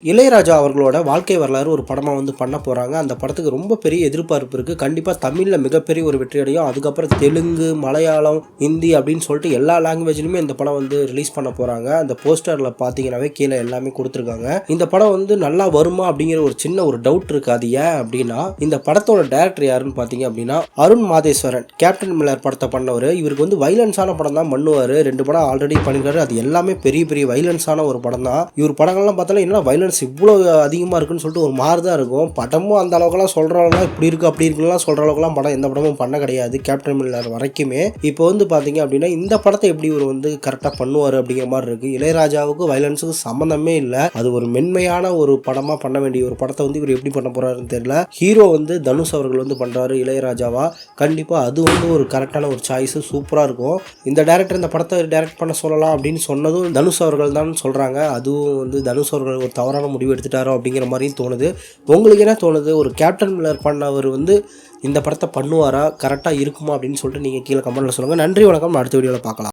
இளையராஜா அவர்களோட வாழ்க்கை வரலாறு ஒரு படமாக பண்ண போகிறாங்க. அந்த படத்துக்கு ரொம்ப பெரிய எதிர்பார்ப்பு இருக்குது. கண்டிப்பாக தமிழில் மிகப்பெரிய ஒரு வெற்றி அடையும். அதுக்கப்புறம் தெலுங்கு, மலையாளம், ஹிந்தி அப்படின்னு சொல்லிட்டு எல்லா லாங்குவேஜ்லையுமே இந்த படம் ரிலீஸ் பண்ண போகிறாங்க. அந்த போஸ்டரில் பார்த்தீங்கன்னாவே கீழே எல்லாமே கொடுத்துருக்காங்க. இந்த படம் நல்லா வருமா அப்படிங்கிற ஒரு சின்ன ஒரு டவுட் இருக்குது. அது ஏன் அப்படின்னா, இந்த படத்தோட டேரக்டர் யாருன்னு பார்த்தீங்க அப்படின்னா அருண் மாதேஸ்வரன். கேப்டன் மில்லர் படத்தை பண்ணவர். இவருக்கு வைலன்ஸான படம் தான் பண்ணுவார். 2 படம் ஆல்ரெடி பண்ணியிருக்காரு. அது எல்லாமே பெரிய பெரிய வைலன்ஸான ஒரு படம் தான். இவர் படங்கள்லாம் பார்த்தாலும் என்ன வைலன்ஸ் இவ்வளோ அதிகமாக இருக்குன்னு சொல்லிட்டு ஒரு மாதிரி தான் இருக்கும். படமும் அந்த அளவுக்குலாம் சொல்கிறவங்களாம் இப்படி இருக்குது அப்படி இருக்குலாம் சொல்கிற அளவுக்குலாம் படம் எந்த படமும் பண்ண கிடையாது கேப்டன் மில்லர் வரைக்குமே. இப்போ பார்த்தீங்க அப்படின்னா இந்த படத்தை எப்படி இவர் கரெக்டாக பண்ணுவார் அப்படிங்கிற மாதிரி இருக்குது. இளையராஜாவுக்கு வைலன்ஸுக்கு சம்மந்தமே இல்லை. அது ஒரு மென்மையான ஒரு படமாக பண்ண வேண்டிய ஒரு படத்தை இவர் எப்படி பண்ண போகிறாருன்னு தெரியல. ஹீரோ தனுஷ் அவர்கள் பண்ணுறாரு இளையராஜாவா. கண்டிப்பாக அது ஒரு கரெக்டான ஒரு சாய்ஸு, சூப்பராக இருக்கும். இந்த டேரக்டர் இந்த படத்தை டைரக்ட் பண்ண சொல்லலாம் அப்படின்னு சொன்னதும் தனுஷ் அவர்கள் தான் சொல்கிறாங்க. அதுவும் தனுஷ் அவர்கள் ஒரு தவறான முடிவு எடுத்துட்டாரோ அப்படிங்கிற மாதிரியும் தோணுது. உங்களுக்கு என்ன தோணுது? ஒரு கேப்டன் மில்லர் பண்ணவர் இந்த படத்தை பண்ணுவாரா, கரெக்டாக இருக்குமா அப்படின்னு சொல்லிட்டு நீங்கள் கீழே கமெண்ட்டில் சொல்லுங்கள். நன்றி, வணக்கம். அடுத்த வீடியோவில் பார்க்கலாம்.